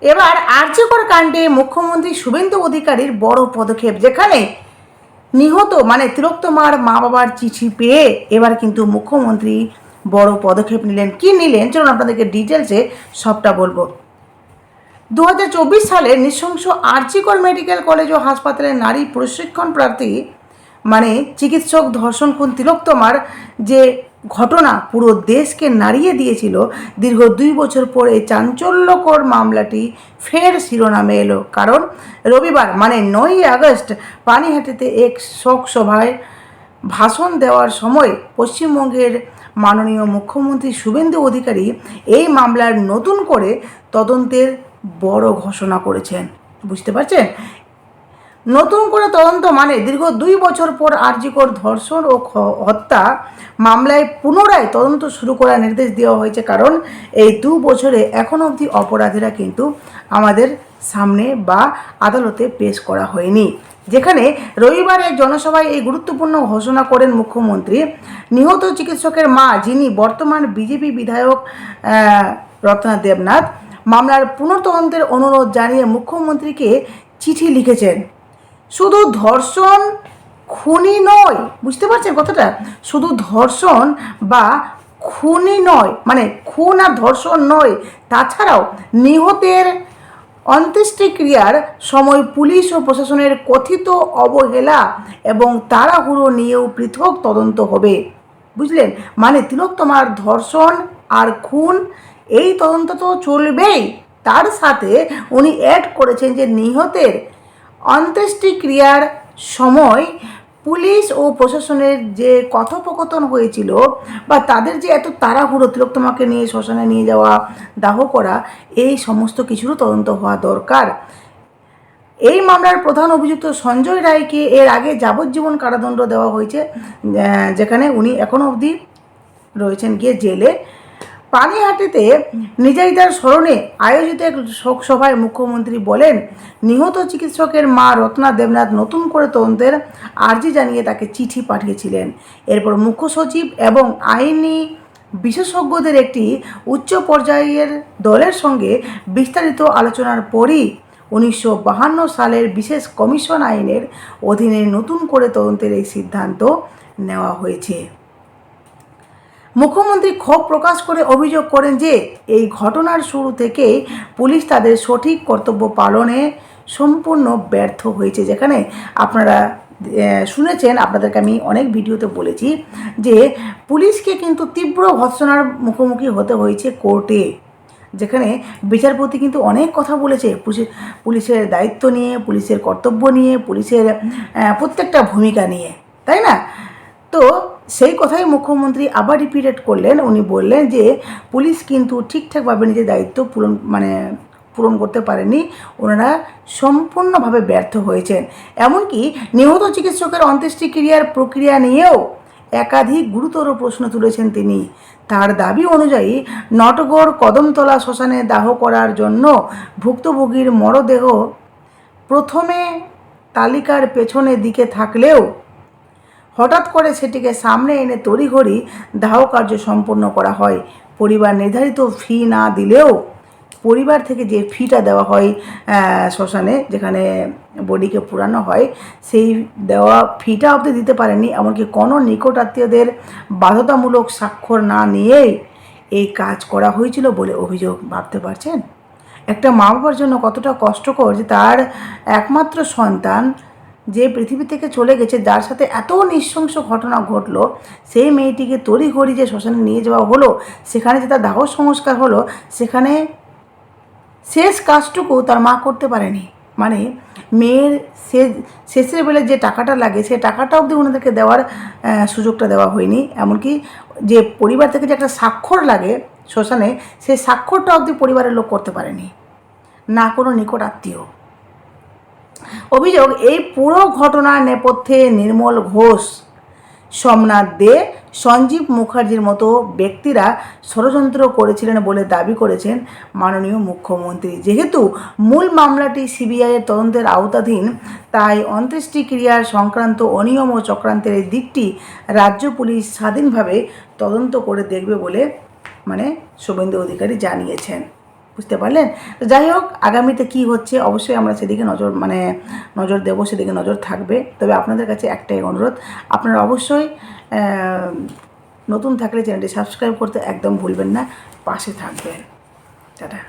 এবার আরজিকর কাণ্ডে মুখ্যমন্ত্রী শুভেন্দু অধিকারীর বড় পদক্ষেপ, যেখানে নিহত তিলোত্তমার মা বাবার চিঠি পেয়ে এবার কিন্তু মুখ্যমন্ত্রী বড় পদক্ষেপ নিলেন। কি নিলেন চলুন আপনাদেরকে ডিটেলসে সবটা বলবো। 2024 সালে নৃশংস আরজিকর মেডিকেল কলেজ ও হাসপাতালের নারী প্রশিক্ষণ প্রার্থী চিকিৎসক ধর্ষণ খুন তিলোত্তমার যে ঘটনা পুরো দেশকে নাড়িয়ে দিয়েছিল, দীর্ঘ 2 বছর পরে চাঞ্চল্যকর মামলাটি ফের শিরোনামে এলো। কারণ রবিবার 9ই আগস্ট পানিহাটিতে এক শোক সভায় ভাষণ দেওয়ার সময় পশ্চিমবঙ্গের মাননীয় মুখ্যমন্ত্রী শুভেন্দু অধিকারী এই মামলার নতুন করে তদন্তের বড় ঘোষণা করেছেন। বুঝতে পারছেন? নতুন করে তদন্ত দীর্ঘ 2 বছর পর আরজিকর ধর্ষণ ও হত্যা মামলায় পুনরায় তদন্ত শুরু করার নির্দেশ দেওয়া হয়েছে। কারণ এই 2 বছরে এখন অবধি অপরাধীরা কিন্তু আমাদের সামনে বা আদালতে পেশ করা হয়নি। যেখানে রবিবারের জনসভায় এই গুরুত্বপূর্ণ ঘোষণা করেন মুখ্যমন্ত্রী। নিহত চিকিৎসকের মা, যিনি বর্তমান বিজেপি বিধায়ক রত্না দেবনাথ, মামলার পুনঃতদন্তের অনুরোধ জানিয়ে মুখ্যমন্ত্রীকে চিঠি লিখেছেন। শুধু ধর্ষণ খুনই নয়, বুঝতে পারছেন কথাটা, শুধু ধর্ষণ বা খুনই নয়, খুন আর ধর্ষণ নয়, তাছাড়াও নিহতের অন্ত্যেষ্টিক্রিয়ার সময় পুলিশ ও প্রশাসনের কথিত অবহেলা এবং তাড়াহুড়ো নিয়েও পৃথক তদন্ত হবে। বুঝলেন? তিলোত্তমার ধর্ষণ আর খুন এই তদন্ত তো চলবেই, তার সাথে উনি অ্যাড করেছেন যে নিহতের অন্ত্যেষ্টিক্রিয়ার সময় পুলিশ ও প্রশাসনের যে কথোপকথন হয়েছিল বা তাদের যে এত তাড়াহুড়ো তিলোত্তমাকে নিয়ে শ্মশানে নিয়ে যাওয়া, দাহ করা, এই সমস্ত কিছুরও তদন্ত হওয়া দরকার। এই মামলার প্রধান অভিযুক্ত সঞ্জয় রায়কে এর আগে যাবজ্জীবন কারাদণ্ড দেওয়া হয়েছে, যেখানে উনি এখনও অবধি রয়েছেন গিয়ে জেলে। পানিহাটিতে নির্যাতিতার স্মরণে আয়োজিত এক শোকসভায় মুখ্যমন্ত্রী বলেন, নিহত চিকিৎসকের মা রত্না দেবনাথ নতুন করে তদন্তের আর্জি জানিয়ে তাকে চিঠি পাঠিয়েছিলেন। এরপর মুখ্য সচিব এবং আইনি বিশেষজ্ঞদের একটি উচ্চ পর্যায়ের দলের সঙ্গে বিস্তারিত আলোচনার পরই 1952 সালের বিশেষ কমিশন আইনের অধীনে নতুন করে তদন্তের এই সিদ্ধান্ত নেওয়া হয়েছে। মুখ্যমন্ত্রী ক্ষোভ প্রকাশ করে অভিযোগ করেন যে এই ঘটনার শুরু থেকেই পুলিশ তাদের সঠিক কর্তব্য পালনে সম্পূর্ণ ব্যর্থ হয়েছে। যেখানে আপনারা শুনেছেন, আপনাদেরকে আমি অনেক ভিডিওতে বলেছি যে পুলিশকে কিন্তু তীব্র ভৎসনার মুখোমুখি হতে হয়েছে কোর্টে, যেখানে বিচারপতি কিন্তু অনেক কথা বলেছে পুলিশের দায়িত্ব নিয়ে, পুলিশের কর্তব্য নিয়ে, পুলিশের প্রত্যেকটা ভূমিকা নিয়ে, তাই না? তো সেই কথাই মুখ্যমন্ত্রী আবার রিপিটেড করলেন। উনি বললেন যে পুলিশ কিন্তু ঠিকঠাকভাবে নিজের দায়িত্ব পূরণ করতে পারেনি, ওনারা সম্পূর্ণভাবে ব্যর্থ হয়েছেন। এমনকি নিহত চিকিৎসকের অন্ত্যেষ্টিক্রিয়ার প্রক্রিয়া নিয়েও একাধিক গুরুতর প্রশ্ন তুলেছেন তিনি। তার দাবি অনুযায়ী নটগড় কদমতলা শ্মশানে দাহ করার জন্য ভুক্তভোগীর মরদেহ প্রথমে তালিকার পেছনে দিকে থাকলেও হঠাৎ করে সেটিকে সামনে এনে তড়িঘড়ি দাহ কার্য সম্পন্ন করা হয়। পরিবার নির্ধারিত ফি না দিলেও পরিবার থেকে যে ফিটা দেওয়া হয় শ্মশানে, যেখানে বডিকে পুরানো হয়, সেই দেওয়া ফিটা অবধি দিতে পারেনি। এমনকি কোনো নিকট আত্মীয়দের বাধ্যতামূলক স্বাক্ষর না নিয়েই এই কাজ করা হয়েছিল বলে অভিযোগ। ভাবতে পারছেন একটা মা বাবার জন্য কতটা কষ্টকর যে তার একমাত্র সন্তান যে পৃথিবী থেকে চলে গেছে, যার সাথে এত নৃশংস ঘটনা ঘটলো, সেই মেয়েটিকে তড়িঘড়ি যে শ্মশানে নিয়ে যাওয়া হলো, সেখানে যে তার দাহ সংস্কার হলো, সেখানে শেষ কাজটুকু তার মা করতে পারেনি। মেয়ের শেষের বেলা যে টাকাটা লাগে, সে টাকাটা অবধি ওনাদেরকে দেওয়ার সুযোগটা দেওয়া হয়নি। এমনকি যে পরিবার থেকে যে একটা স্বাক্ষর লাগে শ্মশানে, সেই স্বাক্ষরটা অবধি পরিবারের লোক করতে পারেনি, না কোনো নিকট আত্মীয়। অভিযোগ, এই পুরো ঘটনার নেপথ্যে নির্মল ঘোষ, সোমনাথ দে, সঞ্জীব মুখার্জির মতো ব্যক্তিরা ষড়যন্ত্র করেছিলেন বলে দাবি করেছেন মাননীয় মুখ্যমন্ত্রী। যেহেতু মূল মামলাটি সিবিআইয়ের তদন্তের আওতাধীন, তাই অন্ত্যেষ্টিক্রিয়ার সংক্রান্ত অনিয়ম ও চক্রান্তের এই দিকটি রাজ্য পুলিশ স্বাধীনভাবে তদন্ত করে দেখবে বলে শুভেন্দু অধিকারী জানিয়েছেন। বুঝতে পারলেন? তো যাই হোক, আগামীতে কি হচ্ছে অবশ্যই আমরা সেদিকে নজর দেবো, সেদিকে নজর থাকবে। তবে আপনাদের কাছে একটাই অনুরোধ, আপনারা অবশ্যই নতুন থাকলে চ্যানেলটি সাবস্ক্রাইব করতে একদম ভুলবেন না, পাশে থাকবেন। টাটা।